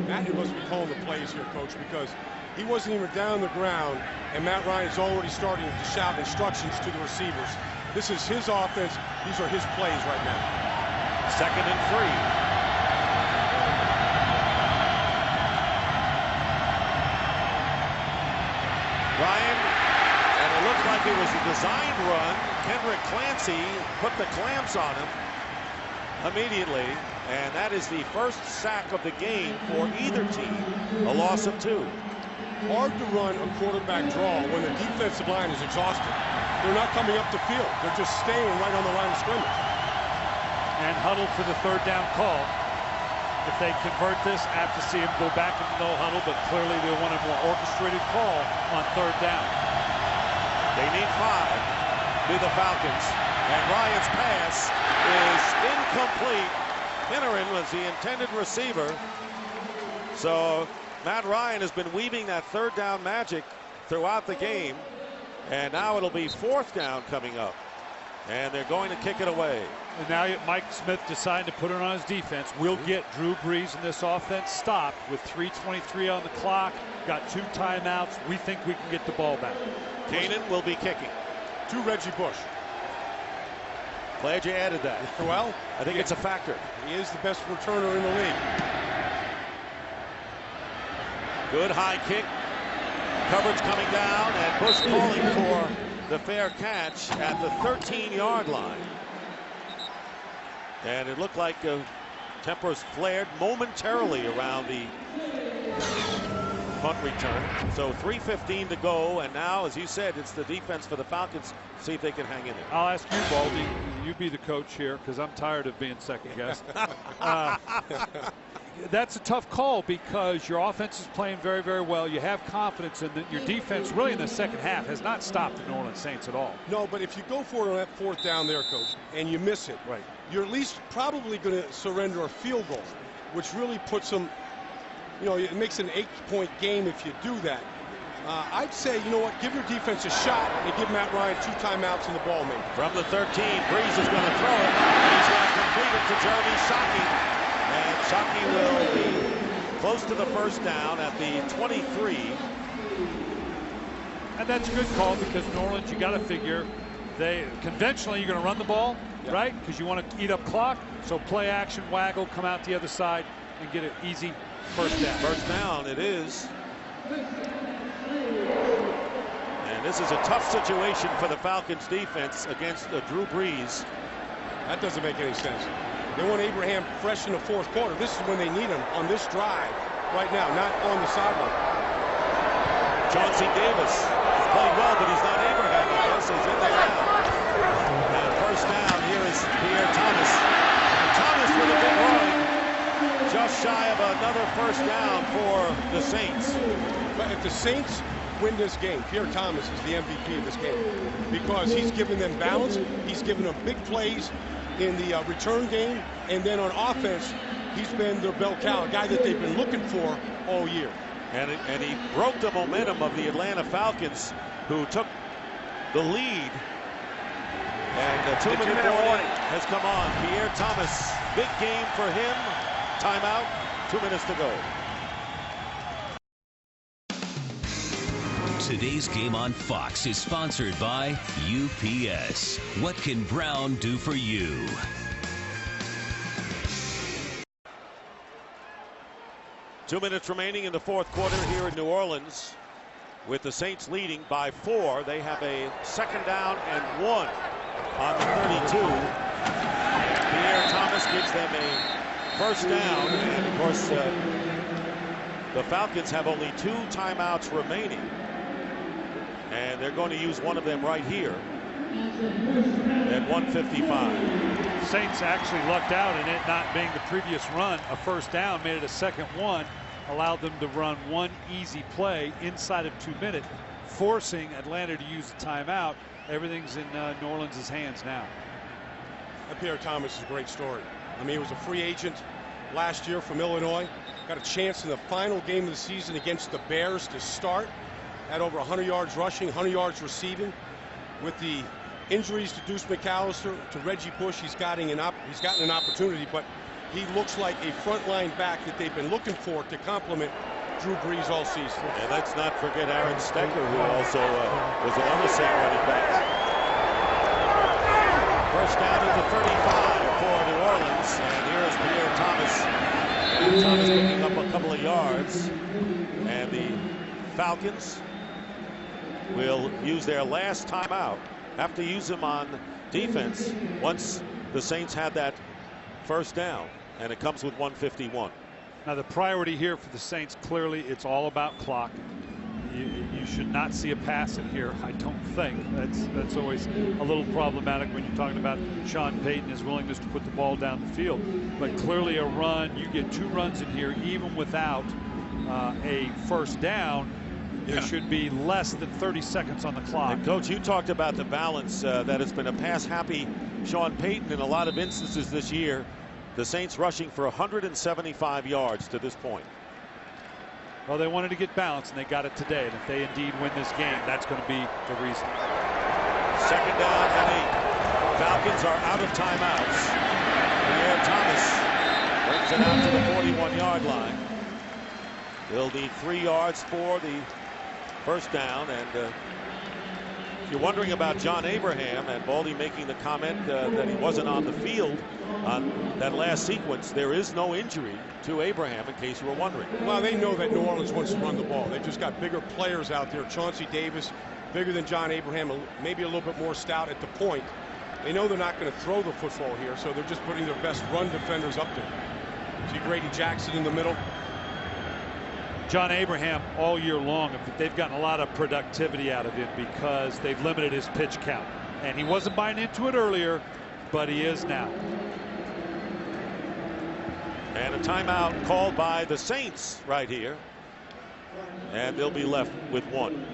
Speaker 4: Matt must be calling the plays here, Coach, because he wasn't even down the ground, and Matt Ryan's already starting to shout instructions to the receivers. This is his offense. These are his plays right now.
Speaker 2: 2nd and 3. Ryan, It looked like it was a designed run. Kendrick Clancy put the clamps on him immediately, and that is the first sack of the game for either team, a loss of 2.
Speaker 4: Hard to run a quarterback draw when the defensive line is exhausted. They're not coming up the field. They're just staying right on the line of scrimmage.
Speaker 3: And huddled for the 3rd down call. If they convert this, I have to see him go back into no huddle, but clearly they want a more orchestrated call on 3rd down.
Speaker 2: They need 5 to the Falcons. And Ryan's pass is incomplete. Finneran was the intended receiver. So Matt Ryan has been weaving that 3rd down magic throughout the game. And now it'll be 4th down coming up. And they're going to kick it away.
Speaker 3: And now Mike Smith decided to put it on his defense. We'll get Drew Brees in this offense stopped with 3:23 on the clock. Got 2 timeouts. We think we can get the ball back.
Speaker 2: Kanan will be kicking.
Speaker 4: To Reggie Bush.
Speaker 2: Glad you added that.
Speaker 4: Well,
Speaker 2: I think it's a factor.
Speaker 4: He is the best returner in the league.
Speaker 2: Good high kick. Coverage coming down, and Bush calling for the fair catch at the 13-yard line. And it looked like tempers flared momentarily around the punt return. So 3:15 to go, and now, as you said, it's the defense for the Falcons. See if they can hang in there.
Speaker 3: I'll ask you, Baldy. You be the coach here, because I'm tired of being second guessed. That's a tough call because your offense is playing very, very well. You have confidence in that your defense, really in the second half, has not stopped the New Orleans Saints at all.
Speaker 4: No, but if you go for it on that 4th down there, Coach, and you miss it,
Speaker 3: right,
Speaker 4: you're at least probably going to surrender a field goal, which really puts them, you know, it makes an 8-point game if you do that. I'd say, you know what, give your defense a shot and give Matt Ryan 2 timeouts in the ball, maybe.
Speaker 2: From the 13, Brees is going to throw it. He's going to complete it to Jeremy Shockey. And Shockey will be close to the 1st down at the 23.
Speaker 3: And that's a good call because New Orleans, you got to figure, conventionally you're going to run the ball, right? Because you want to eat up clock. So play action, waggle, come out the other side and get an easy 1st down.
Speaker 2: 1st down it is. And this is a tough situation for the Falcons defense against Drew Brees.
Speaker 4: That doesn't make any sense. They want Abraham fresh in the 4th quarter. This is when they need him, on this drive right now, not on the sideline.
Speaker 2: Chauncey Davis is playing well, but he's not Abraham, I guess. He's in there now. And 1st down, here is Pierre Thomas. And Thomas with a big run. Just shy of another 1st down for the Saints.
Speaker 4: But if the Saints win this game, Pierre Thomas is the MVP of this game because he's given them balance. He's given them big plays in the return game, and then on offense, he's been their bell cow, a guy that they've been looking for all year.
Speaker 2: And he broke the momentum of the Atlanta Falcons, who took the lead. And the 2-minute warning has come on. Pierre Thomas, big game for him. Timeout, 2 minutes to go.
Speaker 1: Today's game on Fox is sponsored by UPS. What can Brown do for you?
Speaker 2: Two minutes remaining in the 4th quarter here in New Orleans. With the Saints leading by 4, they have a 2nd down and 1 on the 32. Pierre Thomas gives them a 1st down, and of course the Falcons have only 2 timeouts remaining. And they're going to use one of them right here at 1:55.
Speaker 3: Saints actually lucked out in it not being the previous run. A 1st down made it a 2nd one, allowed them to run 1 easy play inside of 2 minutes, forcing Atlanta to use a timeout. Everything's in New Orleans' hands now.
Speaker 4: And Pierre Thomas is a great story. I mean, he was a free agent last year from Illinois. Got a chance in the final game of the season against the Bears to start. Had over 100 yards rushing, 100 yards receiving. With the injuries to Deuce McAllister, to Reggie Bush, he's gotten an opportunity, but he looks like a frontline back that they've been looking for to complement Drew Brees all season.
Speaker 2: And let's not forget Aaron Stecker, who also was another Saint running back. 1st down at the 35 for New Orleans, and here is Pierre Thomas. Pierre Thomas picking up a couple of yards, and the Falcons will use their last timeout. Have to use them on defense once the Saints had that first down, and it comes with 1:51.
Speaker 3: Now the priority here for the Saints, clearly it's all about clock. You should not see a pass in here, I don't think. That's always a little problematic when you're talking about Sean Payton, his willingness to put the ball down the field. But clearly a run, you get 2 runs in here, even without a first down. There should be less than 30 seconds on the clock.
Speaker 2: And Coach, you talked about the balance that has been a pass-happy Sean Payton in a lot of instances this year. The Saints rushing for 175 yards to this point.
Speaker 3: Well, they wanted to get balance, and they got it today. And if they indeed win this game, that's going to be the reason.
Speaker 2: Second down and 8. Falcons are out of timeouts. Pierre Thomas brings it out to the 41-yard line. They'll need 3 yards for the first down. And if you're wondering about John Abraham, and Baldy making the comment that he wasn't on the field on that last sequence, there is no injury to Abraham, in case you were wondering.
Speaker 4: Well, they know that New Orleans wants to run the ball. They've just got bigger players out there. Chauncey Davis, bigger than John Abraham, maybe a little bit more stout at the point. They know they're not going to throw the football here, so they're just putting their best run defenders up there. See Grady Jackson in the middle.
Speaker 3: John Abraham all year long, they've gotten a lot of productivity out of him because they've limited his pitch count. And he wasn't buying into it earlier, but he is now.
Speaker 2: And a timeout called by the Saints right here. And they'll be left with 1.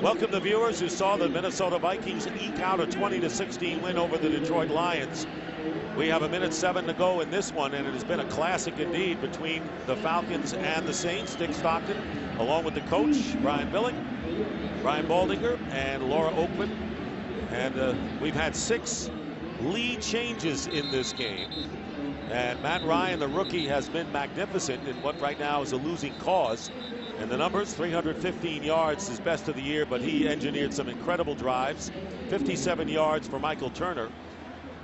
Speaker 2: Welcome the viewers who saw the Minnesota Vikings eke out a 20-16 win over the Detroit Lions. We have 1:07 to go in this one, and it has been a classic indeed between the Falcons and the Saints. Dick Stockton, along with the coach, Brian Billick, Brian Baldinger, and Laura Oakman. And we've had 6 lead changes in this game. And Matt Ryan, the rookie, has been magnificent in what right now is a losing cause. And the numbers, 315 yards, his best of the year, but he engineered some incredible drives. 57 yards for Michael Turner.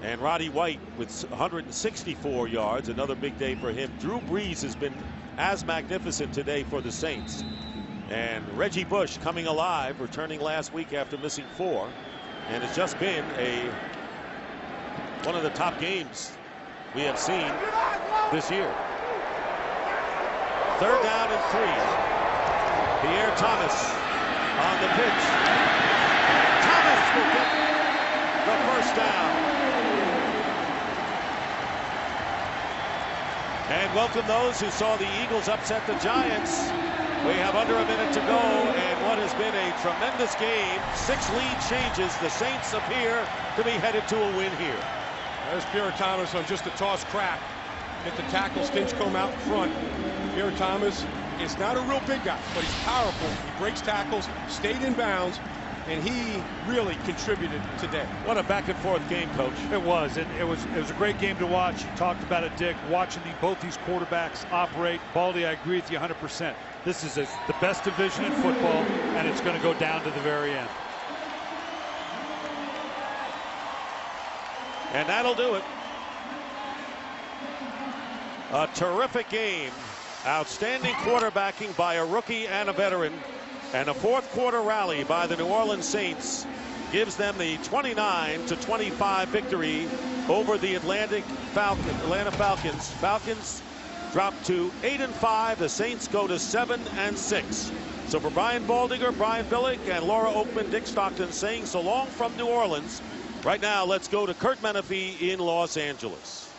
Speaker 2: And Roddy White with 164 yards, another big day for him. Drew Brees has been as magnificent today for the Saints. And Reggie Bush coming alive, returning last week after missing 4. And it's just been one of the top games we have seen this year. 3rd down and 3. Pierre Thomas on the pitch. Thomas will get the first down. And welcome those who saw the Eagles upset the Giants. We have under a minute to go, and what has been a tremendous game. 6 lead changes. The Saints appear to be headed to a win here.
Speaker 4: There's Pierre Thomas on just a toss crack. Hit the tackle, Stinchcomb out in front. Pierre Thomas is not a real big guy, but he's powerful. He breaks tackles, stayed in bounds, and he really contributed today.
Speaker 2: What a back and forth game, Coach.
Speaker 3: It was. It was a great game to watch. You talked about it, Dick, watching both these quarterbacks operate. Baldy, I agree with you 100%. This is the best division in football, and it's going to go down to the very end.
Speaker 2: And that'll do it. A terrific game. Outstanding quarterbacking by a rookie and a veteran. And a 4th quarter rally by the New Orleans Saints gives them the 29-25 victory over the Atlanta Falcons. Falcons drop to 8-5. The Saints go to 7-6. So for Brian Baldinger, Brian Billick, and Laura Oakman, Dick Stockton saying so long from New Orleans. Right now, let's go to Kurt Menefee in Los Angeles.